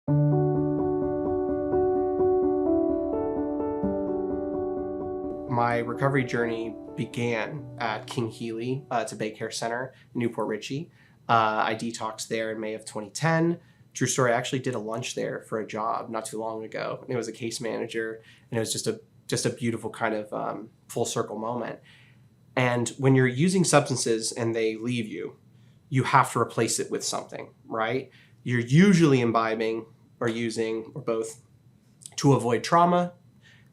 My recovery journey began at King Healy. It's a Bay Care Center in Newport Richey. I detoxed there in May of 2010. True story, I actually did a lunch there for a job not too long ago. And it was a case manager, and it was just a beautiful kind of full circle moment. And when you're using substances and they leave you, you have to replace it with something, right? You're usually imbibing or using or both to avoid trauma,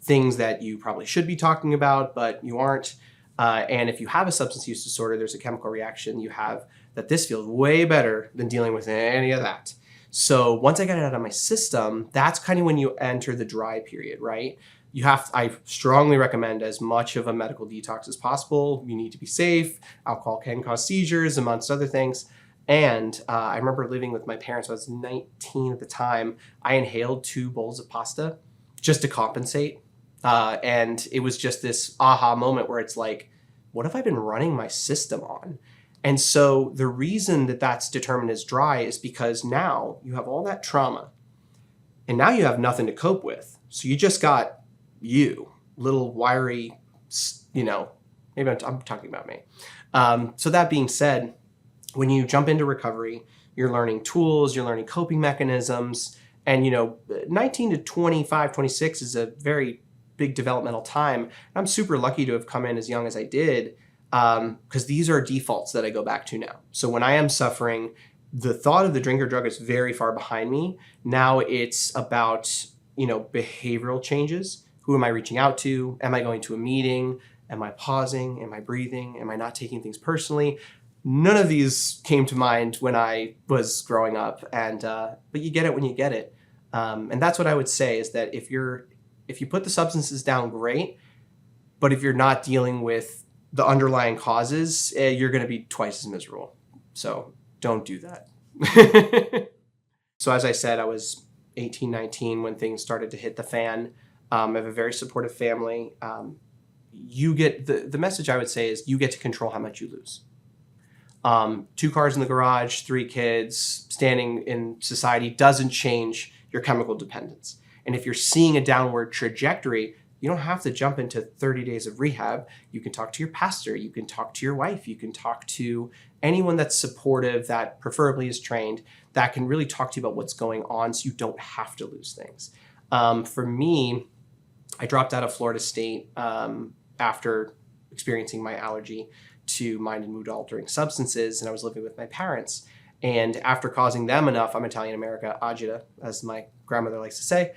things that you probably should be talking about, but you aren't. And if you have a substance use disorder, there's a chemical reaction you have that this feels way better than dealing with any of that. So once I got it out of my system, that's kind of when you enter the dry period, right? I strongly recommend as much of a medical detox as possible. You need to be safe. Alcohol can cause seizures, amongst other things. And I remember living with my parents. I was 19 at the time. I inhaled 2 bowls of pasta just to compensate. And it was just this aha moment where it's like, what have I been running my system on? And so the reason that that's determined as dry is because now you have all that trauma and now you have nothing to cope with. So you just got little wiry, maybe I'm talking about me. So that being said, when you jump into recovery, you're learning tools, you're learning coping mechanisms, and 19 to 25, 26 is a very big developmental time. I'm super lucky to have come in as young as I did, because these are defaults that I go back to now. So when I am suffering, the thought of the drink or drug is very far behind me. Now it's about, behavioral changes. Who am I reaching out to? Am I going to a meeting? Am I pausing? Am I breathing? Am I not taking things personally? None of these came to mind when I was growing up, but you get it when you get it. And that's what I would say is that if you put the substances down, great. But if you're not dealing with the underlying causes, you're going to be twice as miserable. So don't do that. So as I said, I was 18, 19 when things started to hit the fan. I have a very supportive family. You get the message I would say is you get to control how much you lose. 2 cars in the garage, 3 kids, standing in society doesn't change your chemical dependence. And if you're seeing a downward trajectory, you don't have to jump into 30 days of rehab. You can talk to your pastor, you can talk to your wife, you can talk to anyone that's supportive, that preferably is trained, that can really talk to you about what's going on so you don't have to lose things. For me, I dropped out of Florida State after experiencing my allergy to mind and mood altering substances, and I was living with my parents. And after causing them enough, I'm Italian America, agita, as my grandmother likes to say,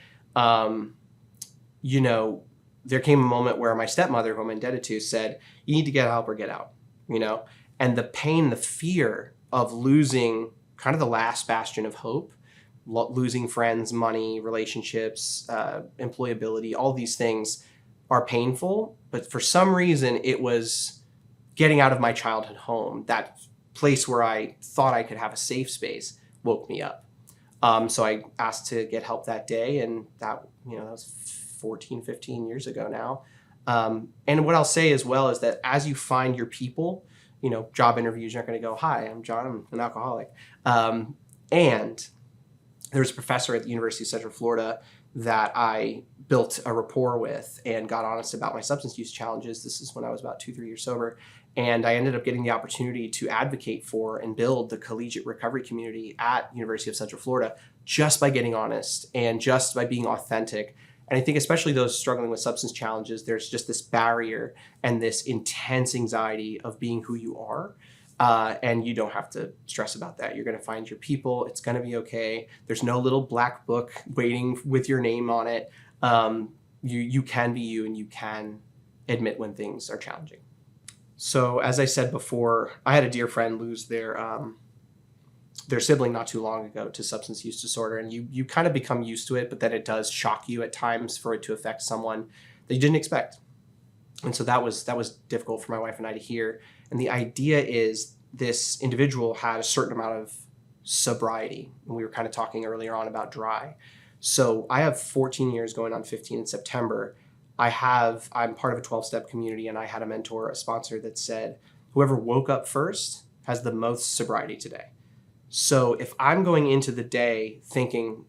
there came a moment where my stepmother, who I'm indebted to, said, you need to get help or get out, and the pain, the fear of losing kind of the last bastion of hope, losing friends, money, relationships, employability, all these things are painful. But for some reason, it was getting out of my childhood home, that place where I thought I could have a safe space, woke me up. So I asked to get help that day, and that was 14, 15 years ago now. And what I'll say as well is that as you find your people, job interviews, you're not going to go, hi, I'm John, I'm an alcoholic. And there's a professor at the University of Central Florida that I built a rapport with and got honest about my substance use challenges. This is when I was about 2-3 years sober. And I ended up getting the opportunity to advocate for and build the collegiate recovery community at University of Central Florida just by getting honest and just by being authentic. And I think especially those struggling with substance challenges, there's just this barrier and this intense anxiety of being who you are. And you don't have to stress about that. You're going to find your people. It's going to be okay. There's no little black book waiting with your name on it. You can be you, and you can admit when things are challenging. So as I said before, I had a dear friend lose their sibling not too long ago to substance use disorder. And you kind of become used to it, but then it does shock you at times for it to affect someone that you didn't expect. And so that was difficult for my wife and I to hear. And the idea is this individual had a certain amount of sobriety. And we were kind of talking earlier on about dry. So I have 14 years going on 15 in September. I'm part of a 12-step community, and I had a mentor, a sponsor that said, whoever woke up first has the most sobriety today. So if I'm going into the day thinking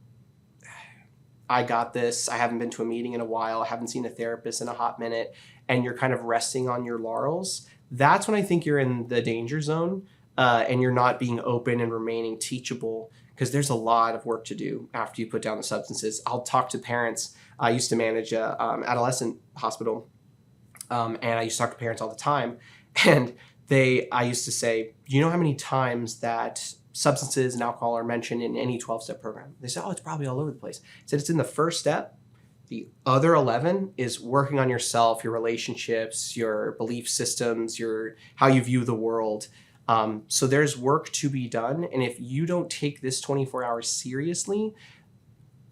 I got this. I haven't been to a meeting in a while. I haven't seen a therapist in a hot minute. And you're kind of resting on your laurels. That's when I think you're in the danger zone, and you're not being open and remaining teachable, because there's a lot of work to do after you put down the substances. I'll talk to parents. I used to manage a adolescent hospital, and I used to talk to parents all the time. And I used to say, do you know how many times that substances and alcohol are mentioned in any 12-step program? They said, oh, it's probably all over the place. I said, it's in the first step. The other 11 is working on yourself, your relationships, your belief systems, how you view the world. So there's work to be done. And if you don't take this 24 hours seriously,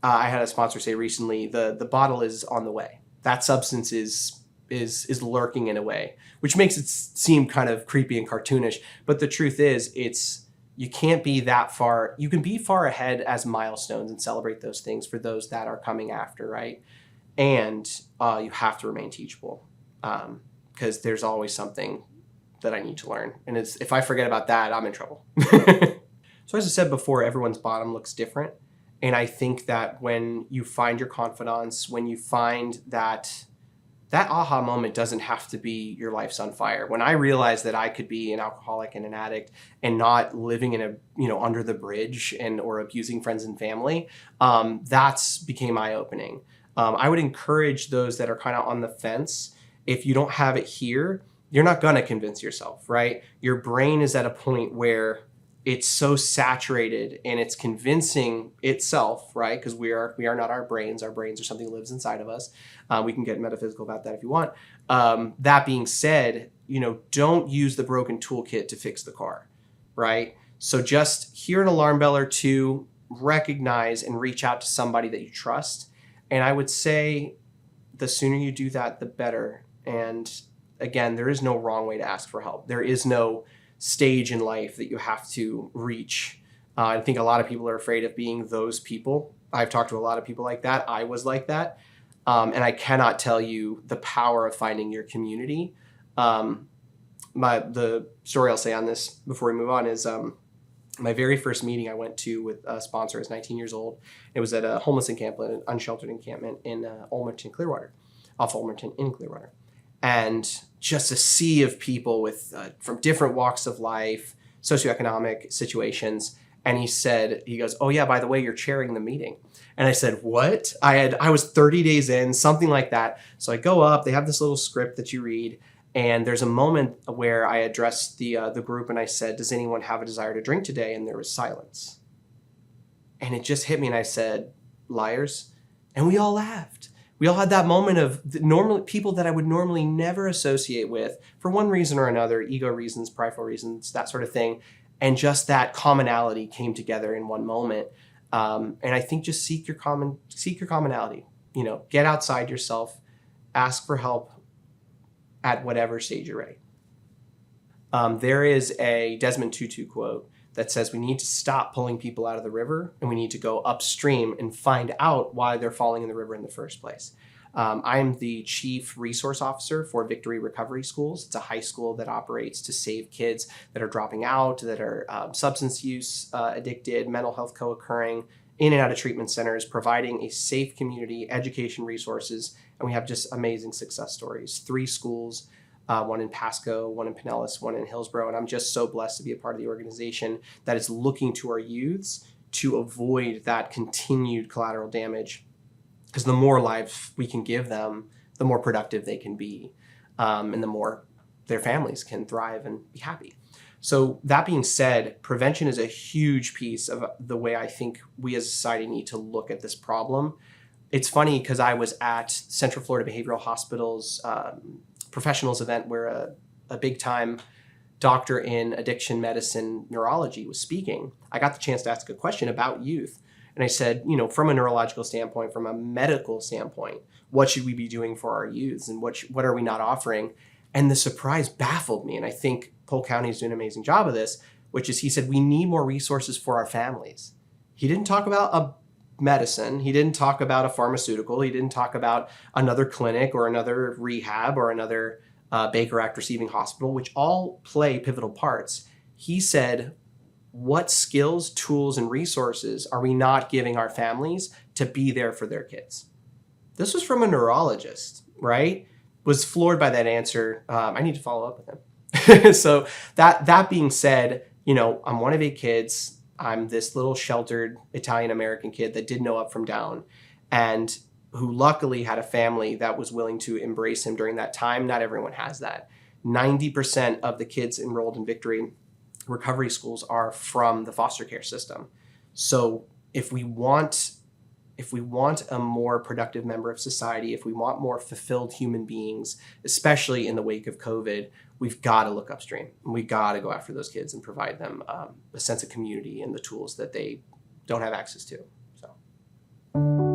I had a sponsor say recently, the bottle is on the way. That substance is lurking in a way, which makes it seem kind of creepy and cartoonish. But the truth is, you can't be that far. You can be far ahead as milestones and celebrate those things for those that are coming after, right? And you have to remain teachable, because there's always something that I need to learn. And if I forget about that, I'm in trouble. So as I said before, everyone's bottom looks different. And I think that when you find your confidants, when you find that aha moment doesn't have to be your life's on fire. When I realized that I could be an alcoholic and an addict and not living in under the bridge or abusing friends and family, that's became eye-opening. I would encourage those that are kind of on the fence. If you don't have it here, you're not going to convince yourself, right? Your brain is at a point where it's so saturated and it's convincing itself, right? Because we are not our brains. Our brains are something that lives inside of us. We can get metaphysical about that if you want. That being said, don't use the broken toolkit to fix the car, right? So just hear an alarm bell or two, recognize and reach out to somebody that you trust. And I would say the sooner you do that, the better. And again, there is no wrong way to ask for help. There is no stage in life that you have to reach. I think a lot of people are afraid of being those people. I've talked to a lot of people like that. I was like that. And I cannot tell you the power of finding your community. The story I'll say on this before we move on is my very first meeting I went to with a sponsor. I was 19 years old. It was at a homeless encampment, an unsheltered encampment in Olmerton, Clearwater, off Olmerton in Clearwater. And just a sea of people from different walks of life, socioeconomic situations. And he goes, oh yeah, by the way, you're chairing the meeting. And I said, what? I was 30 days in, something like that. So I go up, they have this little script that you read. And there's a moment where I addressed the group and I said, does anyone have a desire to drink today? And there was silence. And it just hit me and I said, liars. And we all laughed. We all had that moment of people that I would normally never associate with for one reason or another, ego reasons, prideful reasons, that sort of thing. And just that commonality came together in one moment. And I think just seek your commonality, get outside yourself, ask for help at whatever stage you're ready. There is a Desmond Tutu quote that says we need to stop pulling people out of the river and we need to go upstream and find out why they're falling in the river in the first place. I'm the chief resource officer for Victory Recovery Schools. It's a high school that operates to save kids that are dropping out, that are substance use addicted, mental health co-occurring, in and out of treatment centers, providing a safe community, education resources, and we have just amazing success stories. 3 schools, one in Pasco, one in Pinellas, one in Hillsborough. And I'm just so blessed to be a part of the organization that is looking to our youths to avoid that continued collateral damage. Because the more lives we can give them, the more productive they can be, and the more their families can thrive and be happy. So that being said, prevention is a huge piece of the way I think we as a society need to look at this problem. It's funny because I was at Central Florida Behavioral Hospital's professionals event where a big time doctor in addiction medicine neurology was speaking. I got the chance to ask a question about youth. And I said, from a neurological standpoint, from a medical standpoint, what should we be doing for our youths and what are we not offering? And the surprise baffled me. And I think Polk County is doing an amazing job of this, which is he said, we need more resources for our families. He didn't talk about a medicine. He didn't talk about a pharmaceutical. He didn't talk about another clinic or another rehab or another Baker Act receiving hospital, which all play pivotal parts. He said, what skills, tools, and resources are we not giving our families to be there for their kids? This was from a neurologist, right? Was floored by that answer. I need to follow up with him. So that being said, I'm one of 8 kids. I'm this little sheltered Italian-American kid that didn't know up from down, and who luckily had a family that was willing to embrace him during that time. Not everyone has that. 90% of the kids enrolled in Victory recovery schools are from the foster care system. So if we want a more productive member of society, if we want more fulfilled human beings, especially in the wake of COVID, we've got to look upstream. And we got to go after those kids and provide them a sense of community and the tools that they don't have access to. So.